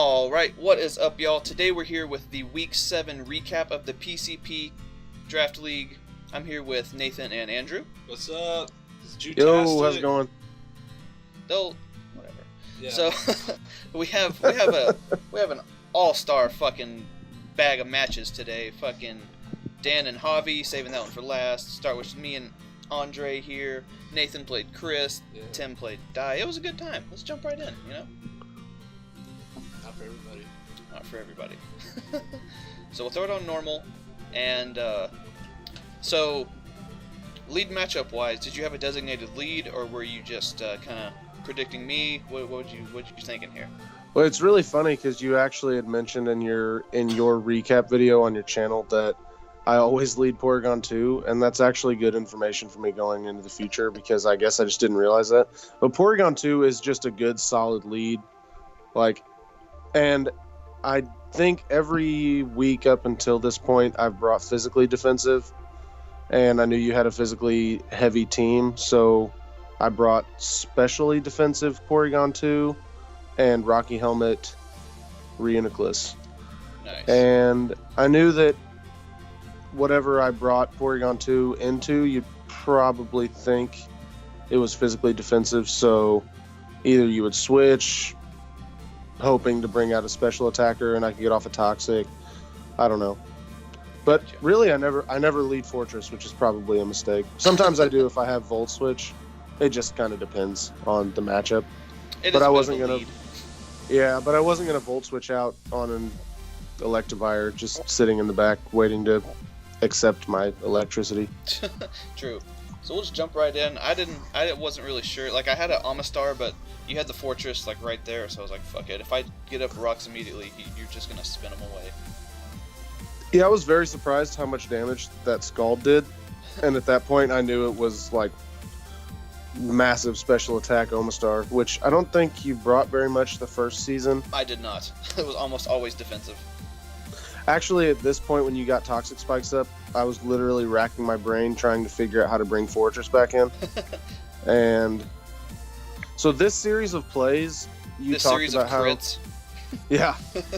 Alright, what is up, y'all? Today we're here with the Week 7 recap of the PCP Draft League. I'm here with Nathan and Andrew. What's up? This is Jootastic. Yo, how's it going? They'll... whatever. Yeah. So, we have an all-star fucking bag of matches today. Fucking Dan and Javi, saving that one for last. Start with me and Andre here. Nathan played Chris. Yeah. Tim played Die. It was a good time. Let's jump right in, you know? Not for everybody. Not for everybody. So we'll throw it on normal. And so lead matchup wise, did you have a designated lead, or were you just kind of predicting me? What you thinking here? Well, it's really funny because you actually had mentioned in your recap video on your channel that I always lead Porygon 2, and that's actually good information for me going into the future because I guess I just didn't realize that. But Porygon 2 is just a good, solid lead. And I think every week up until this point, I've brought physically defensive, and I knew you had a physically heavy team, so I brought specially defensive Porygon 2 and Rocky Helmet Reuniclus. Nice. And I knew that whatever I brought Porygon 2 into, you'd probably think it was physically defensive, so either you would switch, hoping to bring out a special attacker and I could get off a toxic. I don't know. But really, I never lead Fortress, which is probably a mistake. Sometimes I do if I have Volt Switch. It just kind of depends on the matchup. But I wasn't gonna. Yeah, but I wasn't gonna Volt Switch out on an Electivire just sitting in the back waiting to accept my electricity. True. So we'll just jump right in. I wasn't really sure. Like, I had an Amistar, but you had the Fortress like right there, so I was like, fuck it. If I get up rocks immediately, you're just gonna spin them away. Yeah, I was very surprised how much damage that Scald did, and at that point I knew it was like massive special attack Omastar, which I don't think you brought very much the first season. I did not. It was almost always defensive. Actually, at this point when you got Toxic Spikes up, I was literally racking my brain trying to figure out how to bring Fortress back in. And so this series of plays, you this talked series about of how crits. yeah,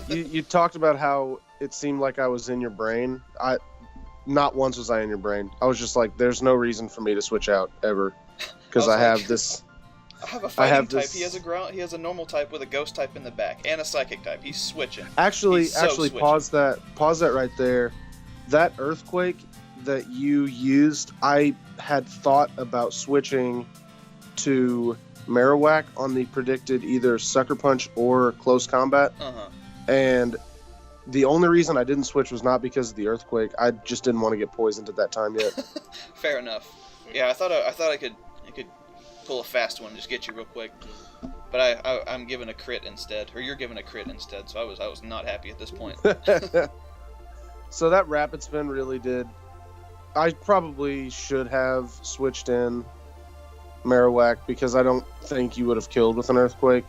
you talked about how it seemed like I was in your brain. Not once was I in your brain. I was just like, there's no reason for me to switch out ever because I have this. I have a fighting type. He has a ground. He has a normal type with a ghost type in the back and a psychic type. He's switching. Actually, switching. pause that right there. That Earthquake that you used, I had thought about switching to Marowak on the predicted either Sucker Punch or Close Combat. And the only reason I didn't switch was not because of the Earthquake. I just didn't want to get poisoned at that time yet. Fair enough. Yeah, I thought I could pull a fast one, just get you real quick. But I'm giving a crit instead, or you're giving a crit instead. So I was not happy at this point. So that Rapid Spin really did. I probably should have switched in Marowak because I don't think you would have killed with an Earthquake,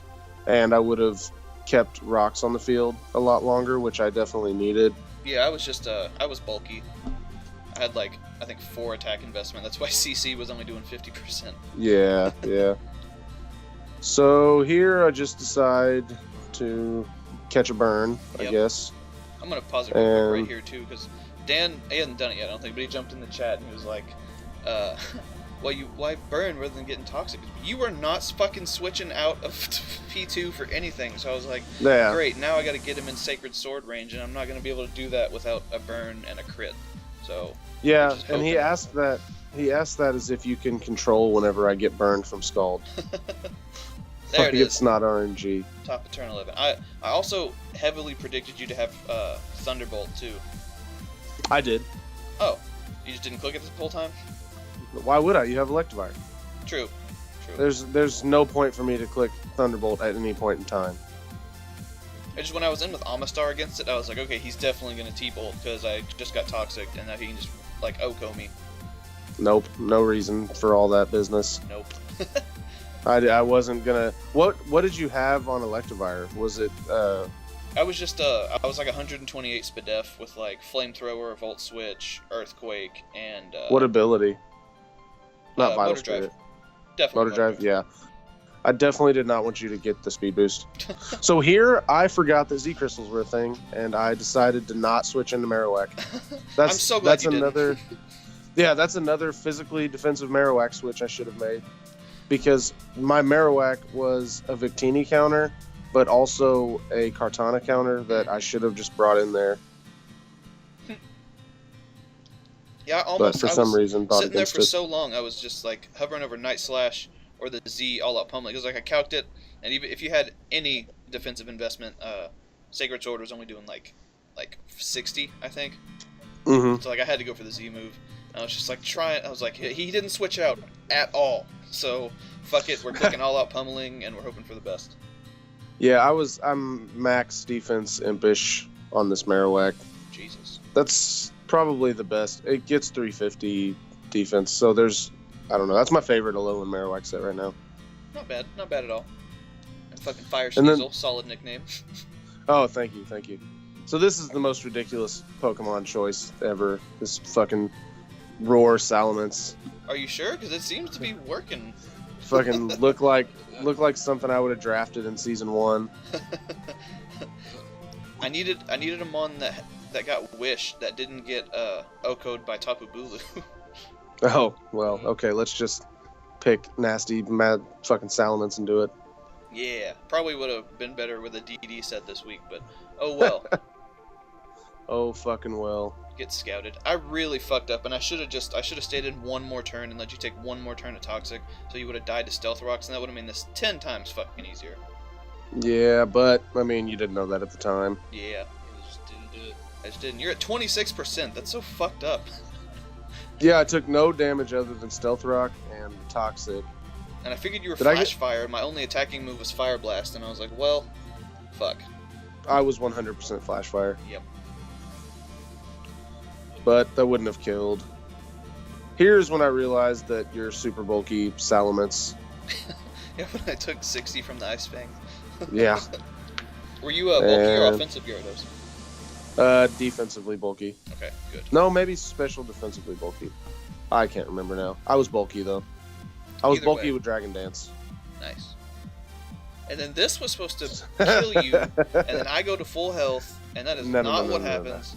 and I would have kept rocks on the field a lot longer, which I definitely needed. Yeah, I was bulky. I had like, I think 4 attack investment. That's why CC was only doing 50%. Yeah. So here I just decide to catch a burn, I guess. I'm going to pause it real quick right here too, because Dan, he hasn't done it yet, I don't think, but he jumped in the chat and he was like, why burn rather than getting toxic? You were not fucking switching out of P2 for anything. So I was like, yeah. Great, now I got to get him in Sacred Sword range, and I'm not going to be able to do that without a burn and a crit. So yeah, and he asked that as if you can control whenever I get burned from Scald. There it is. It's not RNG. Top Eternal 11. I also heavily predicted you to have Thunderbolt too. I did. Oh, you just didn't click it this whole time? Why would I? You have Electivire. True. There's no point for me to click Thunderbolt at any point in time. When I was in with Amistar against it, I was like, okay, he's definitely going to T-Bolt because I just got Toxic, and now he can just, like, OHKO me. Nope, no reason for all that business. Nope. I wasn't gonna... What did you have on Electivire? Was it, I was just, I was like 128 Spadef with, like, Flamethrower, Volt Switch, Earthquake, and... what ability? Not Vital Motor Spirit. Drive. Definitely Motor Drive, yeah. I definitely did not want you to get the speed boost. So here, I forgot that Z crystals were a thing, and I decided to not switch into Marowak. I'm so glad you another, didn't. Yeah, that's another physically defensive Marowak switch I should have made, because my Marowak was a Victini counter, but also a Kartana counter that I should have just brought in there. Yeah, almost. But for some reason, thought sitting there against for it. so long, I was just like hovering over Night Slash or the Z all out pummeling. Because like I calced it, and even if you had any defensive investment, Sacred Sword was only doing like 60, I think. Mm-hmm. So like I had to go for the Z move. And I was just like trying. I was like, he didn't switch out at all. So fuck it, we're clicking all out pummeling, and we're hoping for the best. Yeah, I'm max defense impish on this Marowak. Jesus. That's probably the best. It gets 350 defense, so I don't know. That's my favorite Alolan Marowak set right now. Not bad at all. And fucking Fire And then- Sneasel, solid nickname. Oh, thank you. So this is the most ridiculous Pokemon choice ever. This fucking Roar Salamence. Are you sure? Because it seems to be working. Fucking look like something I would have drafted in season 1. I needed a mon that got Wish that didn't get OHKO'd by Tapu Bulu. Oh, well, okay, let's just pick nasty, mad fucking Salamence and do it. Yeah, probably would have been better with a DD set this week, but oh well. Oh, fucking well. Get scouted. I really fucked up, and I should have stayed in one more turn and let you take one more turn of Toxic, so you would have died to Stealth Rocks, and that would have made this 10 times fucking easier. Yeah, but, I mean, you didn't know that at the time. Yeah, I just didn't do it. I just didn't. You're at 26%. That's so fucked up. Yeah, I took no damage other than Stealth Rock and Toxic. And I figured you were Did I Flash Fire, and my only attacking move was Fire Blast, and I was like, well, fuck. I was 100% Flash Fire. Yep. But that wouldn't have killed. Here's when I realized that you're super bulky Salamence. Yeah, when I took 60 from the Ice Fang. Yeah. Were you bulky or And- offensive Gyarados? Defensively bulky. Okay, good. No, maybe special defensively bulky. I can't remember now. I was bulky, though. I was Either bulky way. with Dragon Dance. Nice. And then this was supposed to kill you, and then I go to full health, and that is No, not what no. happens.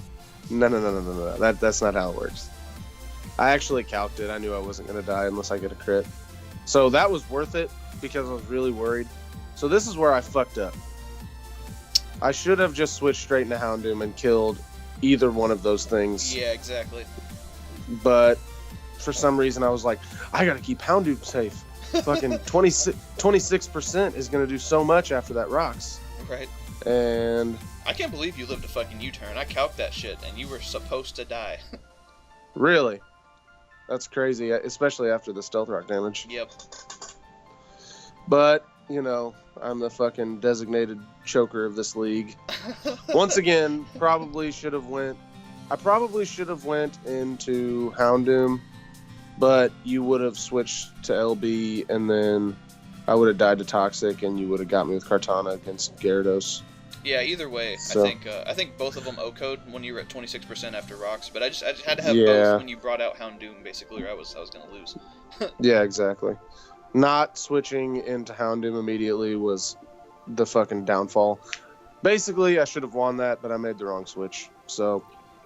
No. That's not how it works. I actually calced it. I knew I wasn't going to die unless I get a crit. So that was worth it because I was really worried. So this is where I fucked up. I should have just switched straight into Houndoom and killed either one of those things. Yeah, exactly. But for some reason I was like, I got to keep Houndoom safe. Fucking 26% is going to do so much after that rocks. Right. And I can't believe you lived a fucking U-turn. I calced that shit, and you were supposed to die. really, that's crazy, especially after the Stealth Rock damage. Yep. But, you know, I'm the fucking designated choker of this league. Once again, I probably should have went into Houndoom, but you would have switched to LB, and then I would have died to Toxic, and you would have got me with Kartana against Gyarados. Yeah, either way, So- I think both of them OHKO'd when you were at 26% after rocks, but I just had to have Yeah. both when you brought out Houndoom, basically, or I was gonna lose. Yeah, exactly. Not switching into Houndoom immediately was the fucking downfall. Basically, I should have won that, but I made the wrong switch. So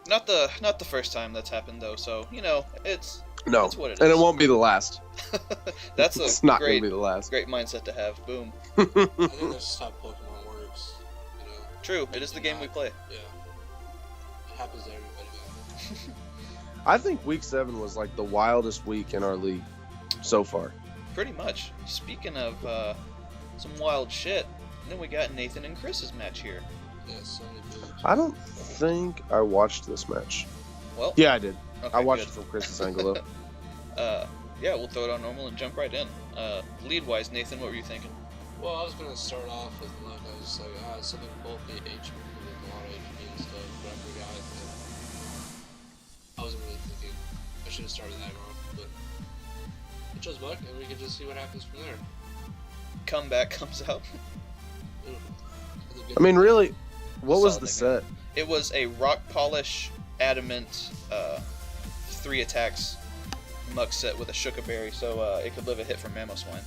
Not the first time that's happened though, so you know it's no, That's what it and is. it won't be the last. that's a It's not great gonna be the last. great mindset to have. Boom. I think that's just how Pokemon works. You know? True, it is the game we play. Yeah. It happens to everybody, man. I think week 7 was like the wildest week in our league so far. Pretty much. Speaking of some wild shit, then we got Nathan and Chris's match here. Yeah, so many dudes. I don't think I watched this match. Well, Yeah, I did. okay, I watched good. it from Chris's angle though. Yeah, we'll throw it on normal and jump right in. Lead-wise, Nathan, what were you thinking? Well, I was gonna start off with like I was like something bulky HP, like a lot of HP and stuff, but I forgot that I wasn't really thinking. I should have started that off, but I chose Buck, and we can just see what happens from there. Comeback comes out. I mean, really, what was Solid the nickname. set? It was a rock polish, adamant, 3 attacks muck set with a Shooka Berry, so it could live a hit from Mamoswine.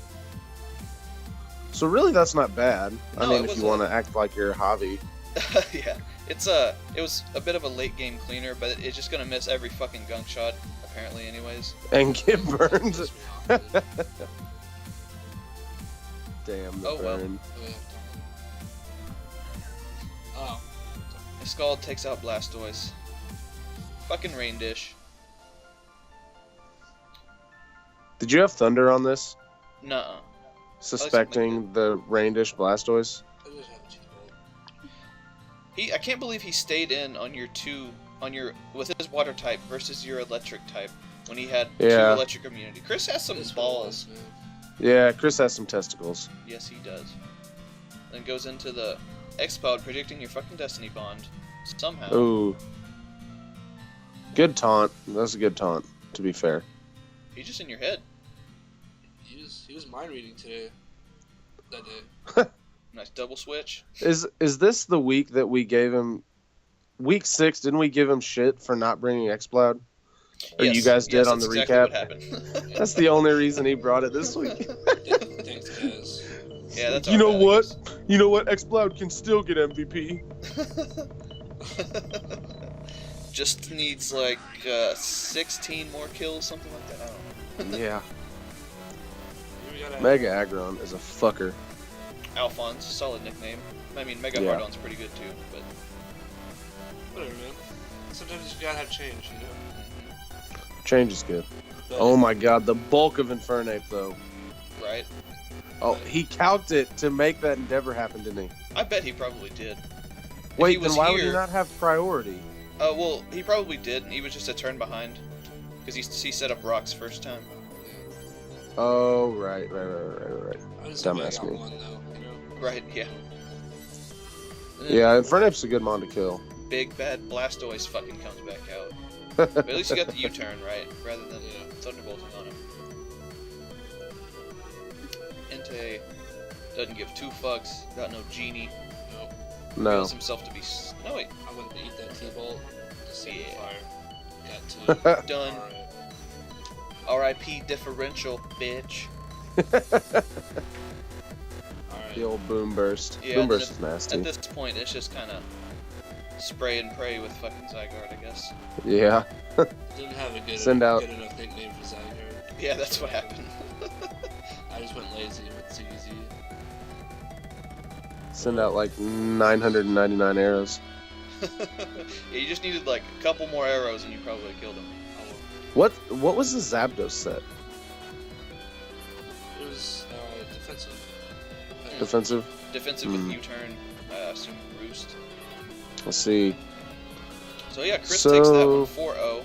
So really, that's not bad. I No, mean, it if you wasn't. want to act like you're a hobby. Yeah, it was a bit of a late game cleaner, but it's just gonna miss every fucking gunk shot, apparently, anyways. And get burned. Piss me off, dude. Damn the Oh, well. burn. Oh. Scald takes out Blastoise. Fucking Rain Dish. Did you have Thunder on this? Nuh-uh. Suspecting the Rain Dish Blastoise? I just have a T-Bolt. I can't believe he stayed in on your with his water type versus your electric type when he had two Yeah. electric immunity. Chris has some That's what it balls. was, man. Yeah, Chris has some testicles. Yes, he does. Then goes into the X-Cloud predicting your fucking Destiny Bond. Somehow. Ooh. Good taunt. That's a good taunt, to be fair. He's just in your head. He was mind reading today. That day. Nice double switch. Is this the week that we gave him... Week 6, didn't we give him shit for not bringing X-Cloud? Or you guys did on the that's recap? exactly what happened. That's the only reason he brought it this week. Thanks, guys. Yeah, that's You our know bad, what? I guess. You know what? X-Cloud can still get MVP. Just needs like 16 more kills, something like that. I don't know. Yeah. We gotta Mega Aggron is a fucker. Alphonse, solid nickname. I mean, Mega Yeah. Hardon's pretty good too, but Whatever, man. Sometimes you gotta have change, you know? Change is good. But Oh my god, the bulk of Infernape, though. right? Oh, he calced it to make that Endeavor happen, didn't he? I bet he probably did. Wait, he was then why would here- he not have priority? Well, he probably did, and he was just a turn behind. Because he set up rocks first time. Oh, right. I just hope I Dumbass got me. one, though, you know? Right, yeah. And then Yeah, Infernape's a good mon to kill. Big bad Blastoise fucking comes back out. But at least you got the U-turn, right? Rather than Thunderbolting on him. Entei doesn't give two fucks. Got no genie. Nope. No. Feels himself to be... No, wait. I'm gonna eat that T-Bolt. Just set Yeah. the fire. Got two. Done. Alright. R.I.P. differential, bitch. Alright. The old Boom Burst. Yeah, Boom and Burst then is nasty. At this point, it's just kind of spray and pray with fucking Zygarde, I guess. Yeah. Didn't have a good, Send out- good enough nickname for Zygarde. Yeah, that's what happened. I just went lazy with ZZ. Send out like 999 arrows. Yeah, you just needed like a couple more arrows and you probably killed him. What was the Zapdos set? It was defensive. Defensive? Defensive with U-turn, assume Roost. Let's see. So yeah, Chris So- takes that one 4-0.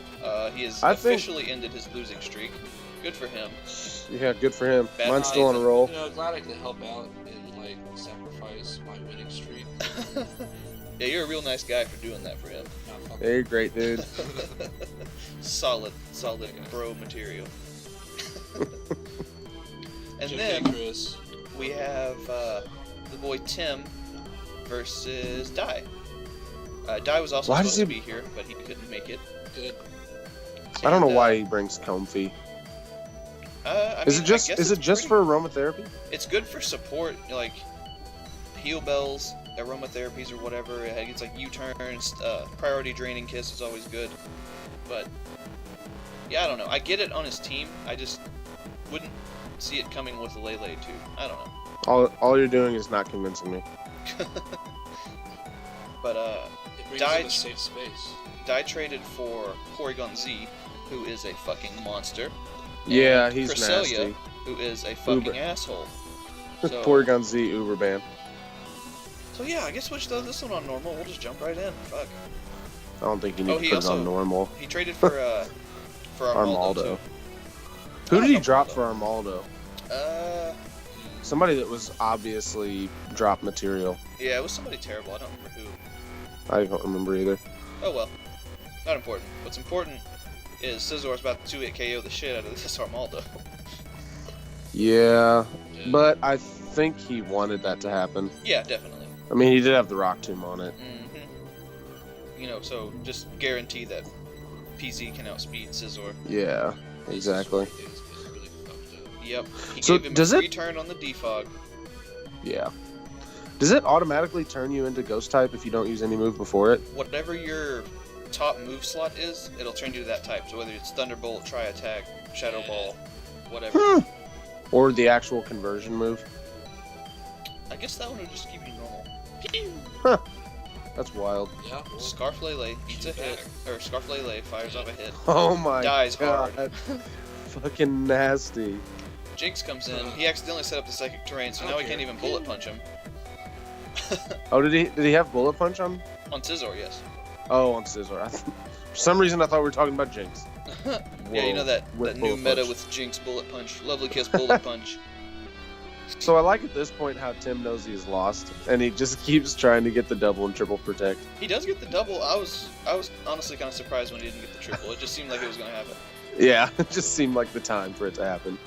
He has I think- officially ended his losing streak. Good for him. Yeah, good for him. Bad Mine's still on a roll. You know, glad I could help out and like sacrifice my winning streak. Yeah, you're a real nice guy for doing that for him. Not fucking- Hey, great dude. solid bro material. And JK, then Chris. we have the boy Tim versus Dai. Dai was also Why supposed does to he- be here, but he couldn't make it. Good. I don't know And, why he brings Comfy. I Is mean, it just I guess is it's it just pretty- for aromatherapy? It's good for support, like heal bells, aromatherapies, or whatever. It's like U-turns, priority draining kiss is always good. But yeah, I don't know. I get it on his team. I just wouldn't see it coming with Lele too. I don't know. All you're doing is not convincing me. But It brings Died- him a safe space. Dai traded for Porygon Z, who is a fucking monster. Yeah, and he's Cresselia, nasty. who is a fucking Uber. asshole. So, Porygon Z Uber Ban. so yeah, I guess we'll just throw this one on normal. We'll just jump right in. Fuck. I don't think you need Oh, to he put it also- on normal. He traded for Armaldo. Armaldo. Too. Who I did he like drop Armaldo. for Armaldo? Somebody. Somebody that was obviously drop material. Yeah, it was somebody terrible. I don't remember who. I don't remember either. Oh well. Not important. What's important is Scissor's about to 2-hit KO the shit out of this Armaldo. Yeah, Yeah. but I think he wanted that to happen. Yeah, definitely. I mean, he did have the Rock Tomb on it. You know, so just guarantee that PZ can outspeed Scizor. Yeah, exactly. Is really fucked up. Yep. He So gave him does a it- free turn on the defog. Yeah. Does it automatically turn you into ghost type if you don't use any move before it? Whatever your top move slot is, it'll turn you to that type. So whether it's Thunderbolt, Tri-Attack, Shadow Ball, whatever. Or the actual conversion move? I guess that one would just keep you normal. Huh. That's wild. Yeah. Well, Scarf Lele eats a hit, or Scarf Lele fires off a hit. Oh my Dies god. hard. Fucking nasty. Jinx comes in. He accidentally set up the psychic terrain, so now we can't even bullet punch him. Oh, did he have bullet punch on? On Scizor, yes. Oh, on Scizor. For some reason, I thought we were talking about Jinx. Yeah, you know that new bullet meta punch. with Jinx bullet punch, Lovely Kiss bullet punch. So I like at this point how Tim knows he's lost, and he just keeps trying to get the double and triple protect. He does get the double. I was honestly kind of surprised when he didn't get the triple. It just seemed like it was gonna happen. Yeah, it just seemed like the time for it to happen.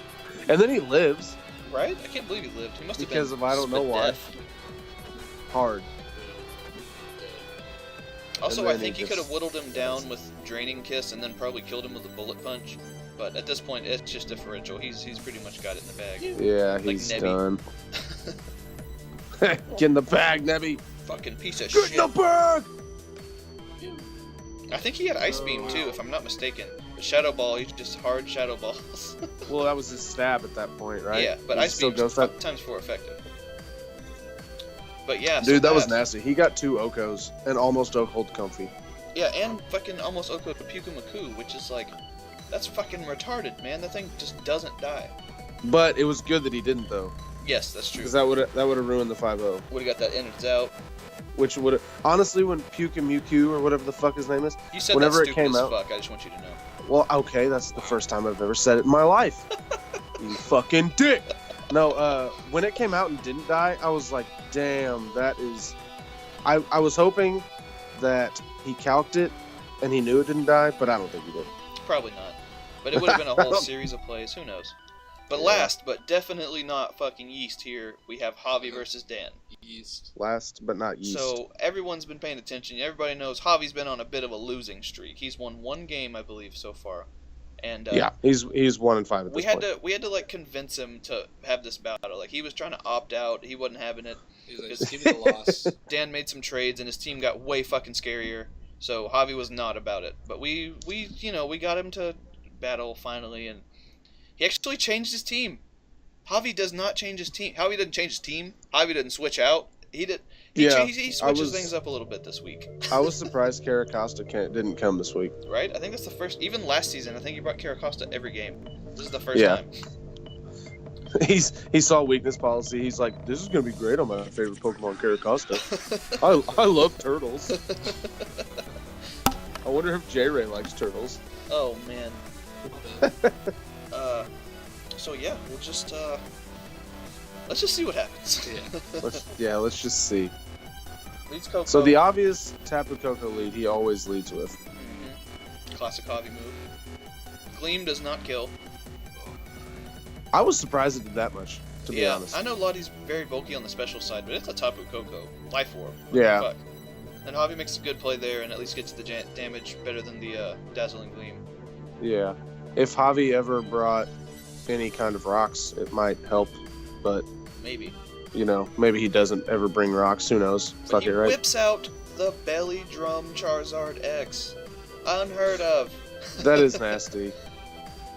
And then he lives. Right? I can't believe he lived. He must have Because been of I don't know spit why. death. Hard. Also, And I then think he he could have just- whittled him down with Draining Kiss and then probably killed him with a bullet punch. But at this point, it's just differential. He's pretty much got it in the bag. Yeah, Like he's Nebby. done. Get in the bag, Nebby. Fucking piece of Get shit. in the bag. I think he had Ice Beam too, if I'm not mistaken. But Shadow Ball, he's just hard Shadow Balls. Well, that was his stab at that point, right? Yeah, but He Ice still Beam's goes that. times 4 effective. But yeah, so Dude, that was nasty. He got 2 Okos and almost Okoed Comfy. Yeah, and fucking almost Oko to Pukumaku, which is like, that's fucking retarded, man. That thing just doesn't die. But it was good that he didn't, though. Yes, that's true. Because that would have ruined the 5-0. Would have got that innards out. Which would have... Honestly, when Pukumaku, or whatever the fuck his name is... You said Whenever that it stupid came as out- fuck, I just want you to know. Well, okay, that's the first time I've ever said it in my life. You fucking dick! No, when it came out and didn't die, I was like, damn, that is... I was hoping that he calced it and he knew it didn't die, but I don't think he did. Probably not. But it would have been a whole series of plays, who knows. But Yeah. last, but definitely not fucking yeast here, we have Javi versus Dan. Yeast. Last but not least. So, everyone's been paying attention. Everybody knows Javi's been on a bit of a losing streak. He's won 1 game, I believe, so far. And yeah, he's 1-5 at this we point. had to like convince him to have this battle. Like, he was trying to opt out. He wasn't having it. He's like, just give me the loss. Dan made some trades and his team got way fucking scarier. So Javi was not about it. But we got him to battle finally, and he actually changed his team. Javi does not change his team. Javi didn't change his team. Javi didn't switch out. He did. He switches things up a little bit this week. I was surprised Carracosta didn't come this week. Right? I think that's the first. Even last season, I think he brought Carracosta every game. This is the first Yeah. time. He saw weakness policy. He's like, this is gonna be great on my favorite Pokemon, Carracosta. I love turtles. I wonder if J-Ray likes turtles. Oh man. So yeah, we'll just let's just see what happens. Yeah. Let's just see. Leads Coco. So the obvious Tapu Koko lead, he always leads with. Classic Javi move. Gleam does not kill. I was surprised it did that much, to be honest. I know Lottie's very bulky on the special side, but it's a Tapu Koko. Life Orb. Yeah. Fuck. And Javi makes a good play there and at least gets the damage better than the Dazzling Gleam. Yeah. If Javi ever brought any kind of rocks, it might help. But, Maybe. Maybe he doesn't ever bring rocks. Who knows? But Fuck he it, right? whips out the Belly Drum Charizard X. Unheard of. That is nasty.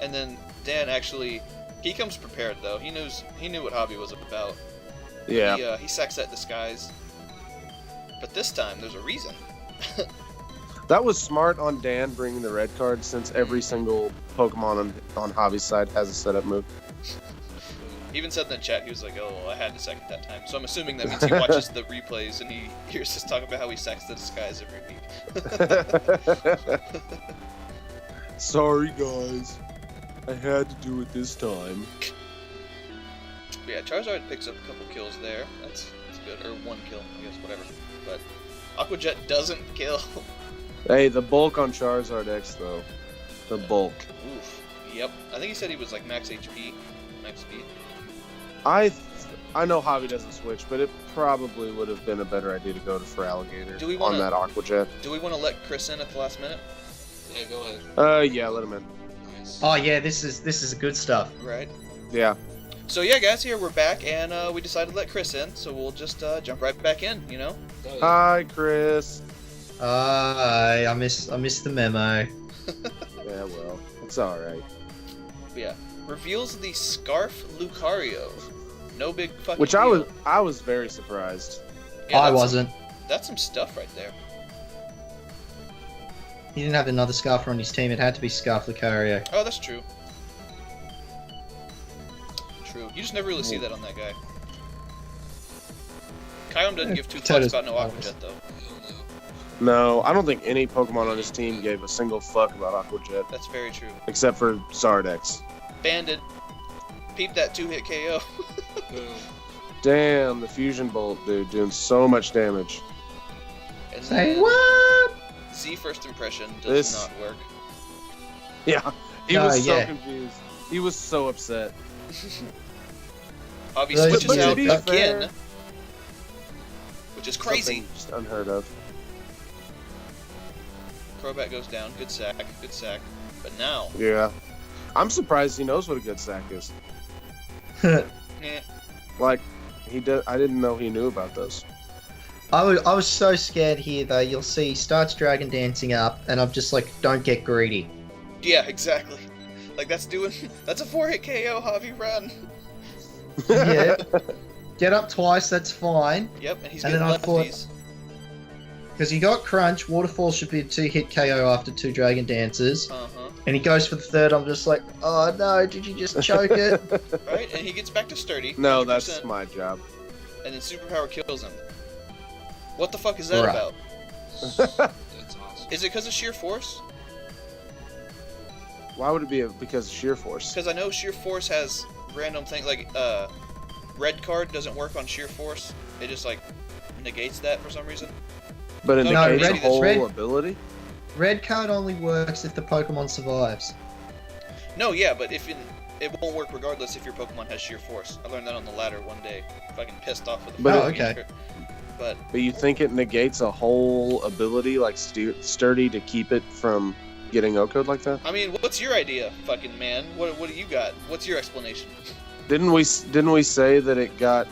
And then Dan actually, he comes prepared though. He knew what Javi was about. Yeah. He sacks that disguise. But this time, there's a reason. That was smart on Dan bringing the red card, since every single Pokemon on Javi's side has a setup move. He even said in the chat, he was like, oh, well, I had to sack it that time. So I'm assuming that means he watches the replays and he hears us talk about how he sacks the disguise every week. Sorry, guys. I had to do it this time. But yeah, Charizard picks up a couple kills there. That's good. Or 1 kill, I guess, whatever. But Aqua Jet doesn't kill. Hey, the bulk on Charizard X, though. The bulk. Oof. Yep. I think he said he was like max HP, max speed. I know Javi doesn't switch, but it probably would have been a better idea to go to for Alligator Do we on wanna- that Aqua Jet. Do we want to let Chris in at the last minute? Yeah, go ahead. Yeah, let him in. Nice. Oh yeah, this is good stuff. Right. Yeah. So yeah, guys, here we're back, and we decided to let Chris in, so we'll just jump right back in, you know? Oh, yeah. Hi, Chris. I missed the memo. Yeah, well, it's all right. Yeah. Reveals the Scarf Lucario. No big fucking Which deal. I was very surprised. Yeah, I that's wasn't. That's some stuff right there. He didn't have another Scarfer on his team. It had to be Scarf Lucario. Oh, that's true. True. You just never really see that on that guy. Kyom doesn't give two fucks Potatoes. about no Aqua Jet, though. Hell No, I don't think any Pokemon on his team gave a single fuck about Aqua Jet, That's very true. except for Zardex. Banded. Peep that 2-hit KO. no. Boom. Damn, the Fusion Bolt, dude, doing so much damage. And Say then what? Z First Impression does This- not work. Yeah, he Oh, was so yeah. confused. He was so upset. Hobby But switches to out be again, fair- which is crazy. Something just unheard of. Crobat goes down. Good sack. Good sack. But now, Yeah. I'm surprised he knows what a good sack is. eh, Like, I didn't know he knew about those. I was so scared here though. You'll see he starts Dragon Dancing up, and I'm just like, don't get greedy. yeah, exactly. Like that's a 4-hit KO. Hobby run. Yeah. Get up twice, that's fine. Yep, and he's And getting then I thought- lefties. Because he got Crunch, Waterfall should be a 2-hit KO after 2 Dragon Dances. And he goes for the third, I'm just like, oh no, did you just choke it? Right, and he gets back to sturdy. No, 100%, that's my job. And then superpower kills him. What the fuck is that Right. about? That's awesome. Is it because of sheer force? Why would it be because of sheer force? Because I know sheer force has random things like red card doesn't work on sheer force. It just like negates that for some reason. But it No, negates red- the whole red- ability? Red card only works if the Pokemon survives. No, yeah, but it won't work regardless if your Pokemon has sheer force. I learned that on the ladder one day. Fucking pissed off with the But fucking okay. secret. But But you think it negates a whole ability, like sturdy, to keep it from getting O-code like that? I mean, what's your idea, fucking man? What do you got? What's your explanation? Didn't we say that it got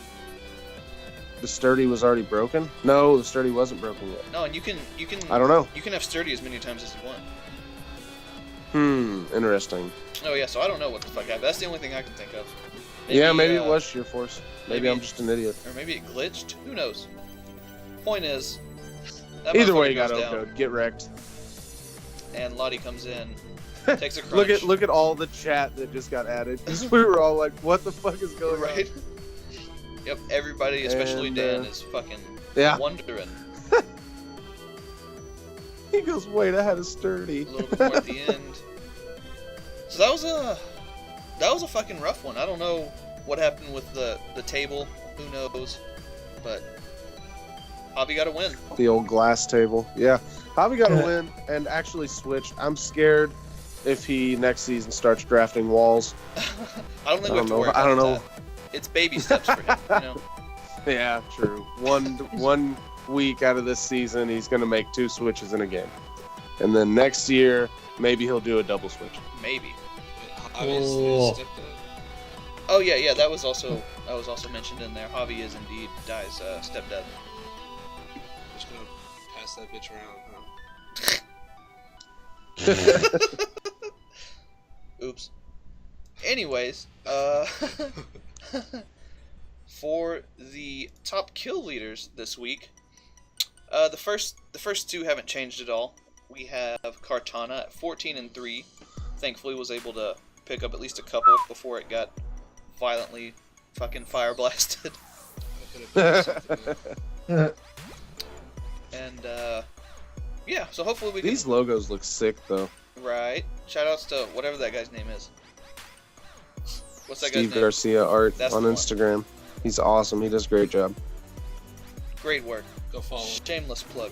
the sturdy was already broken? No, the sturdy wasn't broken yet. No, and you can I don't know. you can have sturdy as many times as you want. Interesting. Oh yeah, so I don't know what the fuck happened. That's the only thing I can think of. Yeah, maybe it was sheer force. Maybe I'm maybe- just an idiot. Or maybe it glitched. Who knows? Point is, that Either way, motherfucker you got goes down, O-code. Get wrecked. and Lottie comes in, takes a crunch. Look at all the chat that just got added. Because we were all like, what the fuck is going right. on? Yep, everybody, especially And, Dan, is fucking Yeah. wondering He goes, wait, I had a a sturdy. little bit more at the end. So that was a fucking rough one. I don't know what happened with the table. Who knows? But Hobby got a win. The old glass table. Yeah. Hobby got a win and actually switched. I'm scared if he next season starts drafting walls. I don't think we have to worry about I don't know. that. It's baby steps for him, you know. Yeah, true. One week out of this season, he's going to make 2 switches in a game. And then next year, maybe he'll do a double switch. Maybe. Obviously, Oh. stick to Oh yeah, that was also mentioned in there. Hobby is indeed Dai's stepdad. just gonna pass that bitch around, huh? Oops. Anyways, for the top kill leaders this week, the first 2 haven't changed at all. We have Kartana at 14-3. Thankfully, was able to pick up at least a couple before it got violently fucking fire blasted. I could have picked something up. And yeah, so hopefully we can. These logos look sick, though. Right. Shoutouts to whatever that guy's name is. What's that Steve guy's name? Garcia art That's on the one. Instagram. He's awesome. He does a great job. Great work. Go follow. Shameless plug.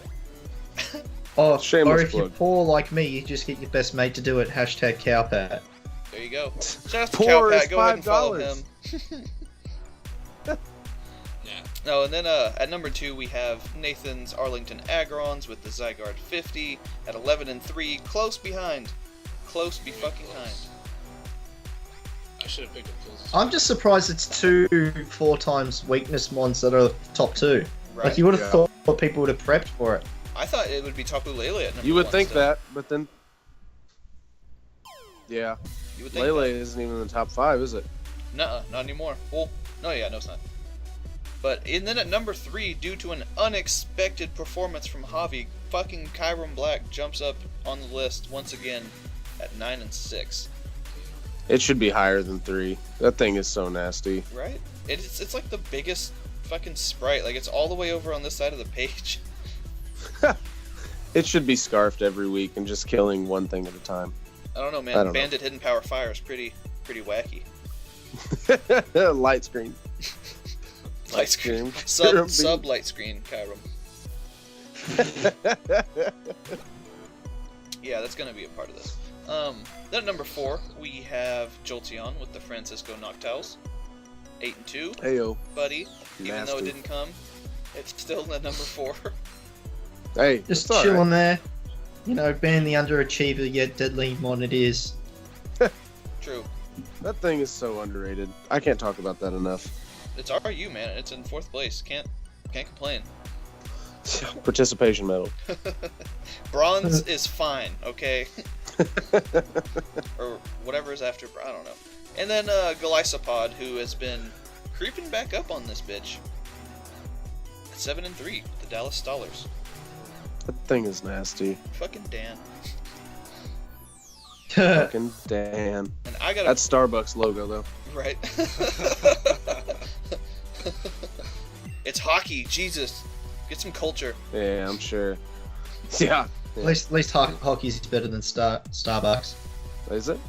Or Shameless if you're plug. poor like me, you just get your best mate to do it. Hashtag cowpat. There you go. Shout out to Poor Cowpat. is Go ahead and follow $5. him. Yeah. No, and then at number 2 we have Nathan's Arlington Agrons with the Zygarde 50 at 11-3, close behind. Close be fucking close. behind. I should have picked up kills. I'm just surprised it's 2 4 times weakness mons that are top 2. Right. Like, you would have thought people would have prepped for it. I thought it would be Tapu Lele at number You would 1 think still. that, but then... Yeah. You would think Lele that. isn't even in the top 5, is it? Nuh-uh, not anymore. Well, no, yeah, no, it's not. But and then at number 3, due to an unexpected performance from Javi, fucking Kyron Black jumps up on the list once again at 9 and 6. It should be higher than 3. That thing is so nasty. Right? It's like the biggest fucking sprite. Like, it's all the way over on this side of the page. It should be scarfed every week and just killing one thing at a time. I don't know, I man. don't know. Bandit Hidden Power Fire is pretty wacky. Light screen. Light screen. Kyurem Sub light screen, Kyurem. Yeah, that's gonna be a part of this. Then at number 4, we have Jolteon with the Francisco Noctowls. 8 and 2. Heyo. Buddy. Even though it Nasty. didn't come, it's still at number 4. Hey, Just it's all chilling right. there. You know, being the underachiever yet deadly mon it is. True. That thing is so underrated. I can't talk about that enough. It's RU, man. It's in 4th place. Can't complain. Participation medal. Bronze is fine, okay? Or whatever is after, I don't know. And then Golisopod, who has been creeping back up on this bitch. At 7 and 3, the Dallas Stallers. That thing is nasty. Fucking Dan. Fucking Dan. And I got That's Starbucks logo though. right. It's hockey, Jesus. Get some culture. Yeah, I'm sure. Yeah. At least hockey's better than Starbucks. Is it?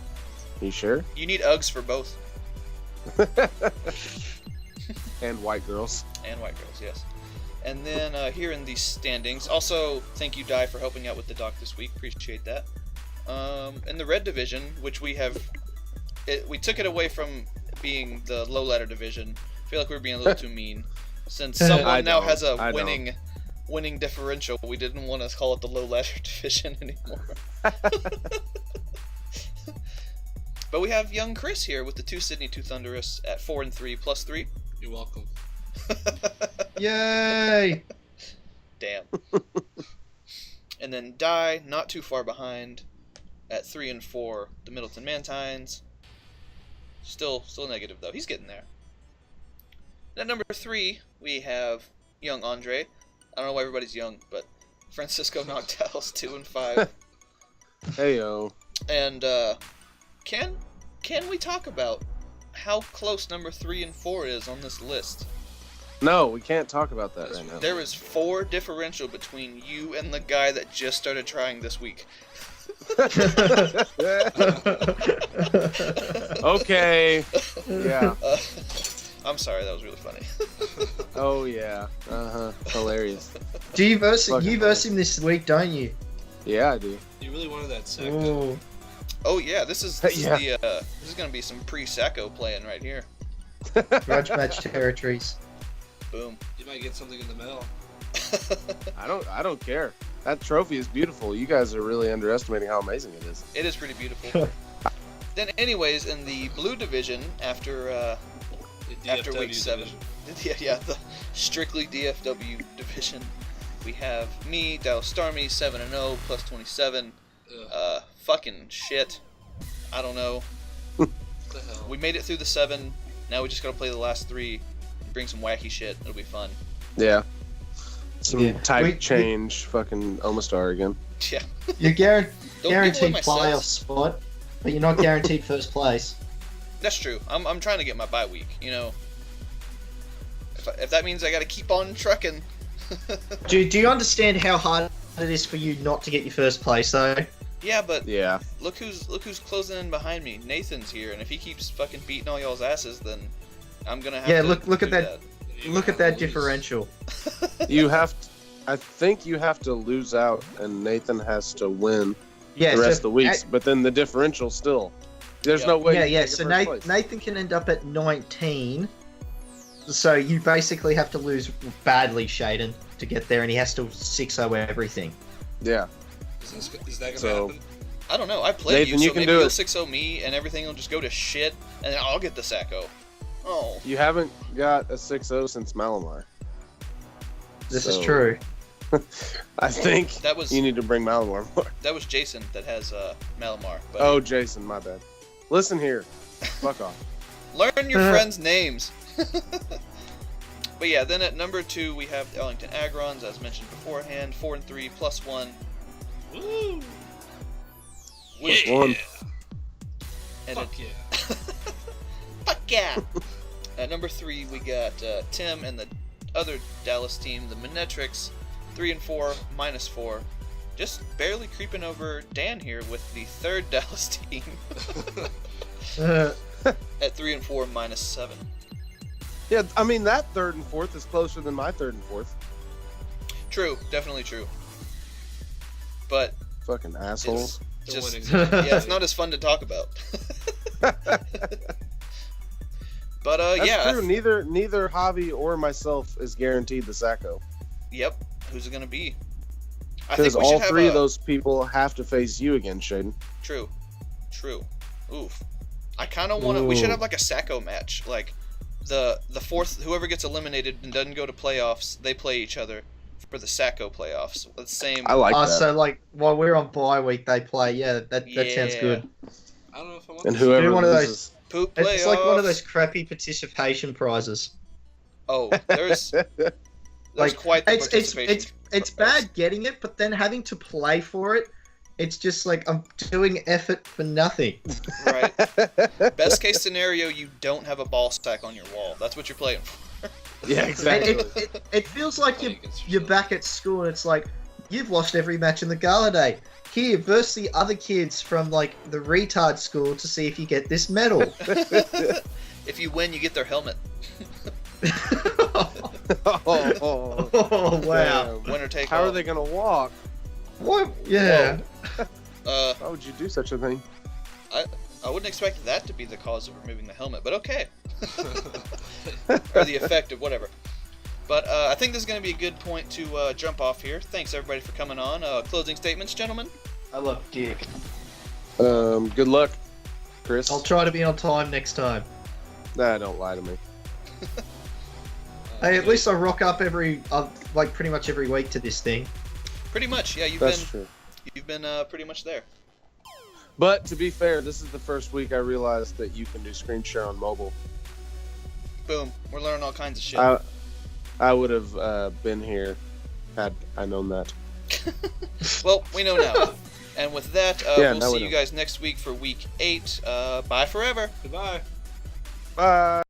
You sure? You need Uggs for both. And white girls. And white girls, yes. And then here in the standings, also thank you, Di, for helping out with the doc this week. Appreciate that. In the red division, which we took it away from being the low ladder division. I feel like we're being a little too mean. Since someone now has a winning differential, we didn't want to call it the low ladder division anymore. But we have young Chris here with the 2 Sydney 2 Thunderous at 4 and 3 plus 3. You're welcome. Yay! Damn. And then Di, not too far behind, at 3 and 4, the Middleton Mantines. Still negative though. He's getting there. At number 3, we have young Andre. I don't know why everybody's young, but Francisco Noctowls 2 and 5. Heyo. And can we talk about how close number 3 and 4 is on this list? No, we can't talk about that right now. There is 4 differential between you and the guy that just started trying this week. Okay. Yeah. I'm sorry, that was really funny. Oh yeah. Hilarious. Do you verse Fucking him this week, don't you? Yeah, I do. You really wanted that second. Ooh. Oh yeah, this is Yeah. this is gonna be some pre-SACKO playing right here. Grudge match territories. Boom. You might get something in the mail. I don't care. That trophy is beautiful. You guys are really underestimating how amazing it is. It is pretty beautiful. Then, anyways, in the blue division, after The after DFW week 7, division. yeah, the strictly DFW division, we have me, Dallas Starmy, 7-0 plus 27. Ugh, Fucking shit. I don't know. what the hell? We made it through the 7. Now we just gotta play the last 3. Bring some wacky shit. It'll be fun. Yeah. Some Yeah. type change. Fucking Omastar again. Yeah. You're Don't give guaranteed away my playoff subs. spot, but you're not guaranteed first place. That's true. I'm trying to get my bye week. You know. If that means I gotta keep on trucking. Do you understand how hard it is for you not to get your first place, though? Yeah, but Yeah. look who's closing in behind me. Nathan's here, and if he keeps fucking beating all y'all's asses, then I'm gonna have Yeah, to look at do that. You're Look gonna at that have to lose. differential. You have to, I think you have to lose out and Nathan has to win Yeah, the rest so, of the weeks, but then the differential still. There's Yeah. no way. yeah, you yeah. can take So first place. Nathan can end up at 19. So you basically have to lose badly, Shaden, to get there, and he has to 6-0 everything. Yeah. Is that gonna So- happen? I don't know. I played Nathan, you, you so can maybe do you'll it. 6-0 me and everything will just go to shit, and then I'll get the SACKO. Oh. You haven't got a 6-0 since Malamar. This is So, true. I think That was you need to bring Malamar more. that was Jason that has Malamar. But Oh, Jason, my bad. Listen here. Fuck off. learn your friends' names. But yeah, then at number 2 we have the Ellington Agrons, as mentioned beforehand. 4-3 +1. Woo! Plus one. And Fuck yeah. Fuck yeah! At number 3 we got Tim and the other Dallas team, the Minetrics. 3-4 -4. Just barely creeping over Dan here with the third Dallas team at 3-4 -7. Yeah, I mean, that 3rd and 4th is closer than my 3rd and 4th. True, definitely true. But Fucking assholes. The just winning yeah, it's not as fun to talk about. But That's yeah, true. Neither Javi or myself is guaranteed the SACKO. Yep. Who's it gonna be? I Because think we all should have 3 of those people have to face you again, Shaden. True. Oof. I kind of want to. We should have like a SACKO match. Like the fourth, whoever gets eliminated and doesn't go to playoffs, they play each other for the SACKO playoffs. The same. I like that. So like while we're on bye week, they play. Yeah, that sounds good. I don't know if I want And to whoever Do one of those- loses. Poop It's like one of playoffs. those crappy participation prizes. Oh, there's Like, quite the It's participation. it's bad getting it, but then having to play for it, it's just like I'm doing effort for nothing. Right. Best case scenario, you don't have a ball stack on your wall. That's what you're playing for. Yeah, exactly. It feels like Play against you're yourself. back at school and it's like you've lost every match in the gala day. Here, verse the other kids from like the retard school to see if you get this medal. If you win, you get their helmet. Oh, Oh wow! damn. Winner take How all. are they gonna walk? What? Yeah. Why would you do such a thing? I wouldn't expect that to be the cause of removing the helmet, but okay. Or the effect of whatever. But I think this is going to be a good point to jump off here. Thanks everybody for coming on. Closing statements, gentlemen. I love dick. Good luck, Chris. I'll try to be on time next time. Nah, don't lie to me. Hey, at least I rock up like pretty much every week to this thing. Pretty much, yeah. You've That's true. been pretty much there. But to be fair, this is the first week I realized that you can do screen share on mobile. Boom. We're learning all kinds of shit. I would have been here had I known that. Well, we know now. And with that, Yeah, we'll now we see you know. guys next week for week 8. Bye forever. Goodbye. Bye.